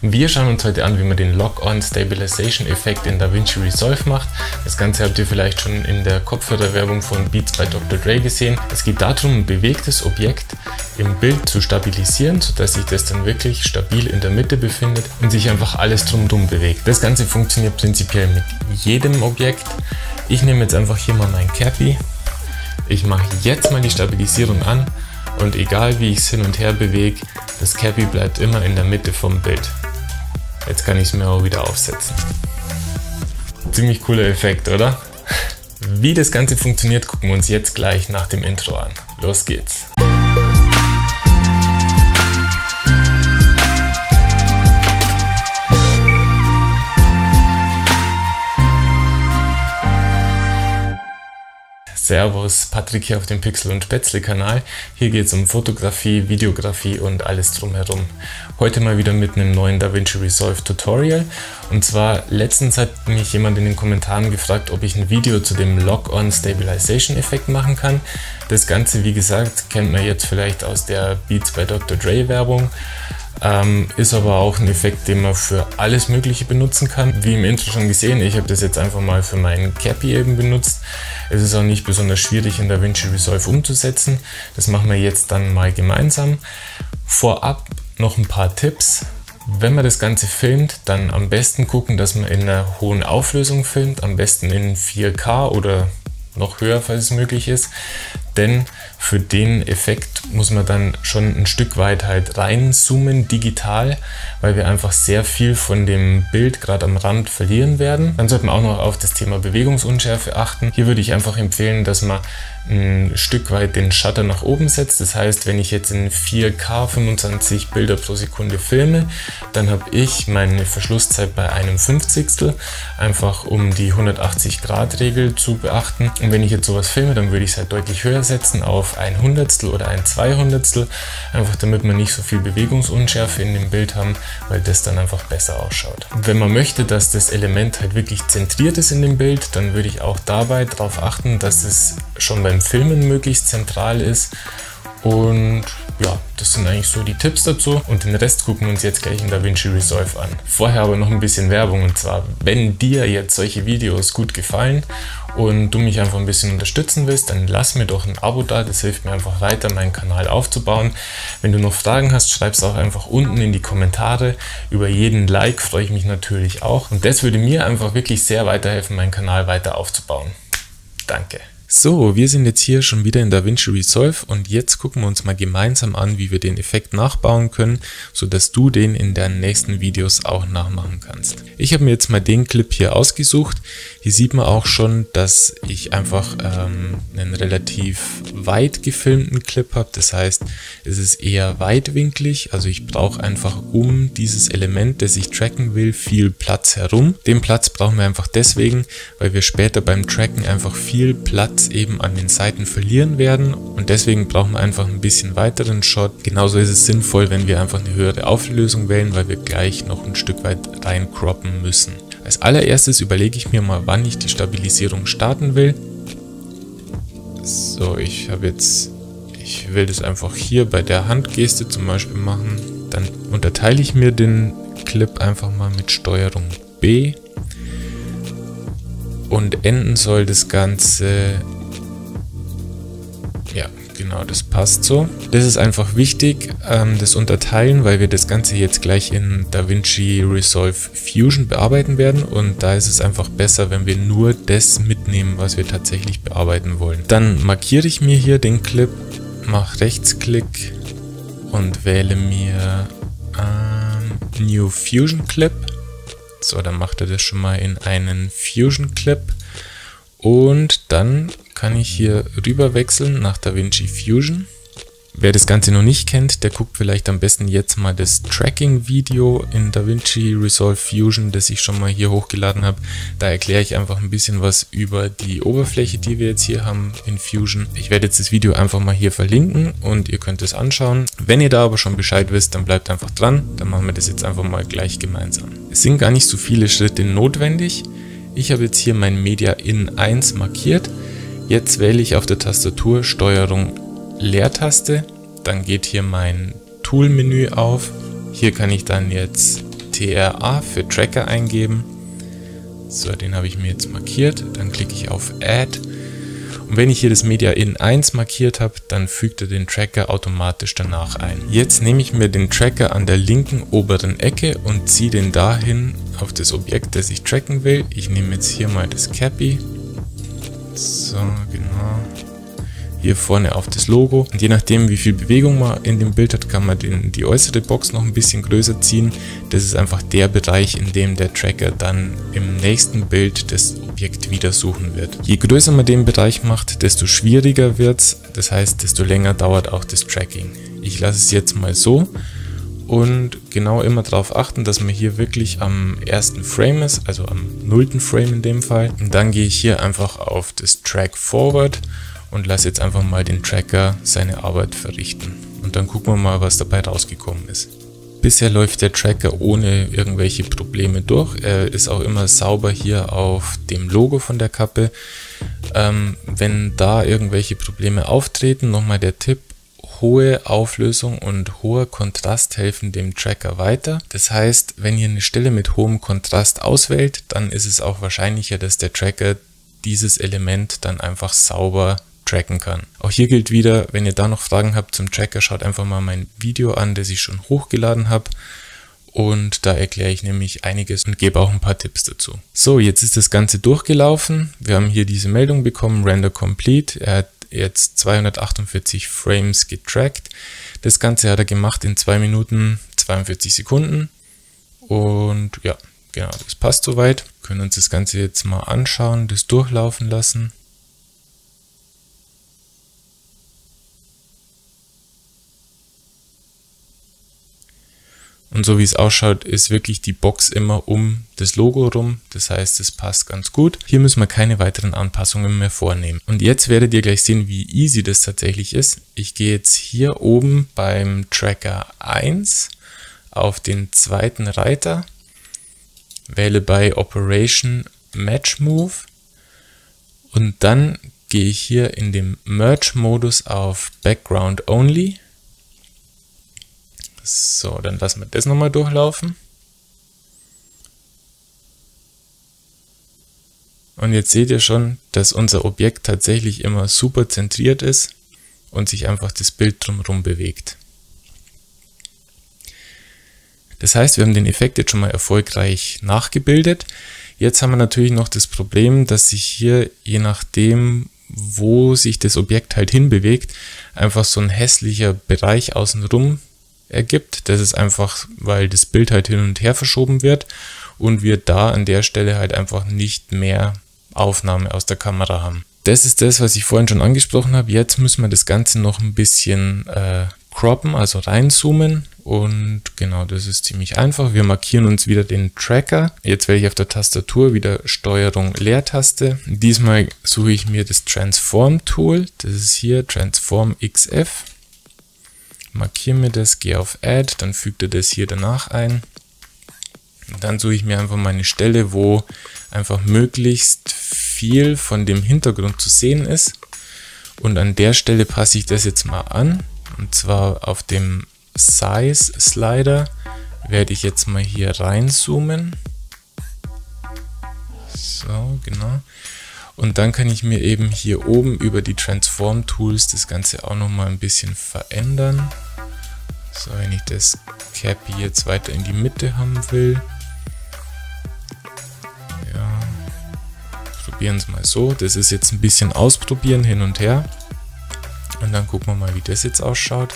Wir schauen uns heute an, wie man den Lock-on-Stabilization-Effekt in DaVinci Resolve macht. Das Ganze habt ihr vielleicht schon in der Kopfhörerwerbung von Beats by Dr. Dre gesehen. Es geht darum, ein bewegtes Objekt im Bild zu stabilisieren, sodass sich das dann wirklich stabil in der Mitte befindet und sich einfach alles drumherum bewegt. Das Ganze funktioniert prinzipiell mit jedem Objekt. Ich nehme jetzt einfach hier mal mein Cappy. Ich mache jetzt mal die Stabilisierung an und egal wie ich es hin und her bewege, das Cappy bleibt immer in der Mitte vom Bild. Jetzt kann ich es mir auch wieder aufsetzen. Ziemlich cooler Effekt, oder? Wie das Ganze funktioniert, gucken wir uns jetzt gleich nach dem Intro an. Los geht's! Servus, Patrick hier auf dem Pixel und Spätzle Kanal. Hier geht es um Fotografie, Videografie und alles drumherum. Heute mal wieder mit einem neuen DaVinci Resolve Tutorial. Und zwar letztens hat mich jemand in den Kommentaren gefragt, ob ich ein Video zu dem Lock-on Stabilization Effekt machen kann. Das Ganze, wie gesagt, kennt man jetzt vielleicht aus der Beats by Dr. Dre Werbung. Ist aber auch ein Effekt, den man für alles Mögliche benutzen kann. Wie im Intro schon gesehen, ich habe das jetzt einfach mal für meinen Cappy eben benutzt. Es ist auch nicht besonders schwierig in DaVinci Resolve umzusetzen. Das machen wir jetzt dann mal gemeinsam. Vorab noch ein paar Tipps. Wenn man das Ganze filmt, dann am besten gucken, dass man in einer hohen Auflösung filmt. Am besten in 4K oder noch höher, falls es möglich ist. Denn für den Effekt muss man dann schon ein Stück weit halt reinzoomen digital, weil wir einfach sehr viel von dem Bild gerade am Rand verlieren werden. Dann sollte man auch noch auf das Thema Bewegungsunschärfe achten. Hier würde ich einfach empfehlen, dass man ein Stück weit den Shutter nach oben setzt. Das heißt, wenn ich jetzt in 4K 25 Bilder pro Sekunde filme, dann habe ich meine Verschlusszeit bei einem 50stel, einfach um die 180-Grad-Regel zu beachten. Und wenn ich jetzt sowas filme, dann würde ich es halt deutlich höher setzen auf ein Hundertstel oder ein 200stel, einfach damit wir nicht so viel Bewegungsunschärfe in dem Bild haben, weil das dann einfach besser ausschaut. Wenn man möchte, dass das Element halt wirklich zentriert ist in dem Bild, dann würde ich auch dabei darauf achten, dass es schon beim Filmen möglichst zentral ist. Und ja, das sind eigentlich so die Tipps dazu und den Rest gucken wir uns jetzt gleich in DaVinci Resolve an. Vorher aber noch ein bisschen Werbung, und zwar, wenn dir jetzt solche Videos gut gefallen und du mich einfach ein bisschen unterstützen willst, dann lass mir doch ein Abo da, das hilft mir einfach weiter, meinen Kanal aufzubauen. Wenn du noch Fragen hast, schreib es auch einfach unten in die Kommentare. Über jeden Like freue ich mich natürlich auch und das würde mir einfach wirklich sehr weiterhelfen, meinen Kanal weiter aufzubauen. Danke. So, wir sind jetzt hier schon wieder in DaVinci Resolve und jetzt gucken wir uns mal gemeinsam an, wie wir den Effekt nachbauen können, sodass du den in deinen nächsten Videos auch nachmachen kannst. Ich habe mir jetzt mal den Clip hier ausgesucht. Hier sieht man auch schon, dass ich einfach einen relativ weit gefilmten Clip habe. Das heißt, es ist eher weitwinklig. Also ich brauche einfach um dieses Element, das ich tracken will, viel Platz herum. Den Platz brauchen wir einfach deswegen, weil wir später beim Tracken einfach viel Platz eben an den Seiten verlieren werden und deswegen brauchen wir einfach ein bisschen weiteren Shot. Genauso ist es sinnvoll, wenn wir einfach eine höhere Auflösung wählen, weil wir gleich noch ein Stück weit rein croppen müssen. Als allererstes überlege ich mir mal, wann ich die Stabilisierung starten will. So, ich will das einfach hier bei der Handgeste zum Beispiel machen. Dann unterteile ich mir den Clip einfach mal mit Steuerung B. Und enden soll das Ganze, ja genau, das passt so. Das ist einfach wichtig, das Unterteilen, weil wir das Ganze jetzt gleich in DaVinci Resolve Fusion bearbeiten werden und da ist es einfach besser, wenn wir nur das mitnehmen, was wir tatsächlich bearbeiten wollen. Dann markiere ich mir hier den Clip, mache Rechtsklick und wähle mir New Fusion Clip. So, dann macht er das schon mal in einen Fusion Clip und dann kann ich hier rüber wechseln nach DaVinci Fusion. Wer das Ganze noch nicht kennt, der guckt vielleicht am besten jetzt mal das Tracking-Video in DaVinci Resolve Fusion, das ich schon mal hier hochgeladen habe. Da erkläre ich einfach ein bisschen was über die Oberfläche, die wir jetzt hier haben in Fusion. Ich werde jetzt das Video einfach mal hier verlinken und ihr könnt es anschauen. Wenn ihr da aber schon Bescheid wisst, dann bleibt einfach dran. Dann machen wir das jetzt einfach mal gleich gemeinsam. Es sind gar nicht so viele Schritte notwendig. Ich habe jetzt hier mein Media in 1 markiert. Jetzt wähle ich auf der Tastatur Steuerung Leertaste, dann geht hier mein Tool-Menü auf. Hier kann ich dann jetzt TRA für Tracker eingeben. So, den habe ich mir jetzt markiert. Dann klicke ich auf Add. Und wenn ich hier das Media in 1 markiert habe, dann fügt er den Tracker automatisch danach ein. Jetzt nehme ich mir den Tracker an der linken oberen Ecke und ziehe den dahin auf das Objekt, das ich tracken will. Ich nehme jetzt hier mal das Cappy. So, genau. Hier vorne auf das Logo. Und je nachdem, wie viel Bewegung man in dem Bild hat, kann man die äußere Box noch ein bisschen größer ziehen. Das ist einfach der Bereich, in dem der Tracker dann im nächsten Bild das Objekt wieder suchen wird. Je größer man den Bereich macht, desto schwieriger wird es. Das heißt, desto länger dauert auch das Tracking. Ich lasse es jetzt mal so. Und genau immer darauf achten, dass man hier wirklich am ersten Frame ist, also am 0. Frame in dem Fall. Und dann gehe ich hier einfach auf das Track Forward und lasse jetzt einfach mal den Tracker seine Arbeit verrichten. Und dann gucken wir mal, was dabei rausgekommen ist. Bisher läuft der Tracker ohne irgendwelche Probleme durch. Er ist auch immer sauber hier auf dem Logo von der Kappe. Wenn da irgendwelche Probleme auftreten, nochmal der Tipp: hohe Auflösung und hoher Kontrast helfen dem Tracker weiter. Das heißt, wenn ihr eine Stelle mit hohem Kontrast auswählt, dann ist es auch wahrscheinlicher, dass der Tracker dieses Element dann einfach sauber tracken kann. Auch hier gilt wieder, wenn ihr da noch Fragen habt zum Tracker, schaut einfach mal mein Video an, das ich schon hochgeladen habe. Und da erkläre ich nämlich einiges und gebe auch ein paar Tipps dazu. So, jetzt ist das Ganze durchgelaufen. Wir haben hier diese Meldung bekommen, Render Complete. Er hat jetzt 248 Frames getrackt. Das Ganze hat er gemacht in 2 Minuten 42 Sekunden. Und ja, genau, das passt soweit. Wir können uns das Ganze jetzt mal anschauen, das durchlaufen lassen. Und so wie es ausschaut, ist wirklich die Box immer um das Logo rum. Das heißt, es passt ganz gut. Hier müssen wir keine weiteren Anpassungen mehr vornehmen. Und jetzt werdet ihr gleich sehen, wie easy das tatsächlich ist. Ich gehe jetzt hier oben beim Tracker 1 auf den zweiten Reiter, wähle bei Operation Match Move und dann gehe ich hier in dem Merge-Modus auf Background Only. So, dann lassen wir das nochmal durchlaufen. Und jetzt seht ihr schon, dass unser Objekt tatsächlich immer super zentriert ist und sich einfach das Bild drumherum bewegt. Das heißt, wir haben den Effekt jetzt schon mal erfolgreich nachgebildet. Jetzt haben wir natürlich noch das Problem, dass sich hier, je nachdem, wo sich das Objekt halt hinbewegt, einfach so ein hässlicher Bereich außenrum ergibt. Das ist einfach, weil das Bild halt hin und her verschoben wird und wir da an der Stelle halt einfach nicht mehr Aufnahme aus der Kamera haben. Das ist das, was ich vorhin schon angesprochen habe. Jetzt müssen wir das Ganze noch ein bisschen croppen, also reinzoomen, und genau, das ist ziemlich einfach. Wir markieren uns wieder den Tracker. Jetzt wähle ich auf der Tastatur wieder Steuerung Leertaste. Diesmal suche ich mir das Transform Tool. Das ist hier Transform XF. Markiere mir das, gehe auf Add, dann fügt er das hier danach ein. Und dann suche ich mir einfach meine Stelle, wo einfach möglichst viel von dem Hintergrund zu sehen ist. Und an der Stelle passe ich das jetzt mal an. Und zwar auf dem Size Slider werde ich jetzt mal hier reinzoomen. So, genau. Und dann kann ich mir eben hier oben über die Transform Tools das Ganze auch noch mal ein bisschen verändern. So, wenn ich das Cappy jetzt weiter in die Mitte haben will. Ja, probieren es mal so. Das ist jetzt ein bisschen ausprobieren hin und her. Und dann gucken wir mal, wie das jetzt ausschaut.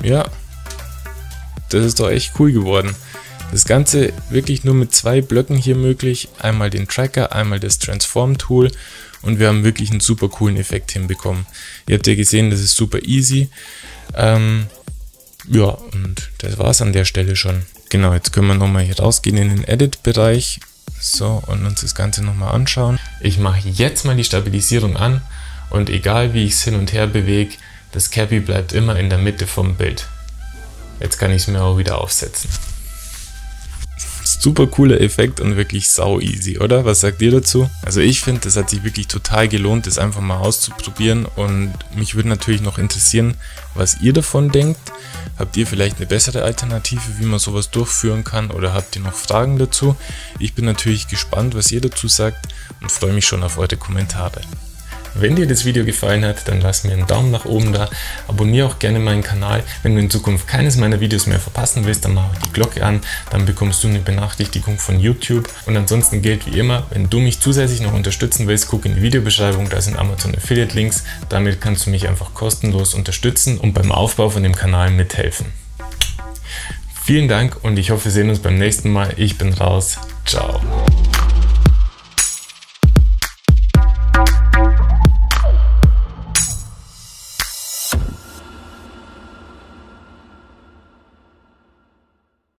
Ja, das ist doch echt cool geworden. Das Ganze wirklich nur mit 2 Blöcken hier möglich. Einmal den Tracker, einmal das Transform Tool. Und wir haben wirklich einen super coolen Effekt hinbekommen. Ihr habt ja gesehen, das ist super easy. Ja, und das war es an der Stelle schon. Genau, jetzt können wir nochmal hier rausgehen in den Edit-Bereich. So, und uns das Ganze nochmal anschauen. Ich mache jetzt mal die Stabilisierung an. Und egal wie ich es hin und her bewege, das Cappy bleibt immer in der Mitte vom Bild. Jetzt kann ich es mir auch wieder aufsetzen. Super cooler Effekt und wirklich sau easy, oder? Was sagt ihr dazu? Also ich finde, das hat sich wirklich total gelohnt, das einfach mal auszuprobieren, und mich würde natürlich noch interessieren, was ihr davon denkt. Habt ihr vielleicht eine bessere Alternative, wie man sowas durchführen kann, oder habt ihr noch Fragen dazu? Ich bin natürlich gespannt, was ihr dazu sagt, und freue mich schon auf eure Kommentare. Wenn dir das Video gefallen hat, dann lass mir einen Daumen nach oben da, abonniere auch gerne meinen Kanal. Wenn du in Zukunft keines meiner Videos mehr verpassen willst, dann mach die Glocke an, dann bekommst du eine Benachrichtigung von YouTube. Und ansonsten gilt wie immer, wenn du mich zusätzlich noch unterstützen willst, guck in die Videobeschreibung, da sind Amazon Affiliate Links. Damit kannst du mich einfach kostenlos unterstützen und beim Aufbau von dem Kanal mithelfen. Vielen Dank und ich hoffe, wir sehen uns beim nächsten Mal. Ich bin raus. Ciao.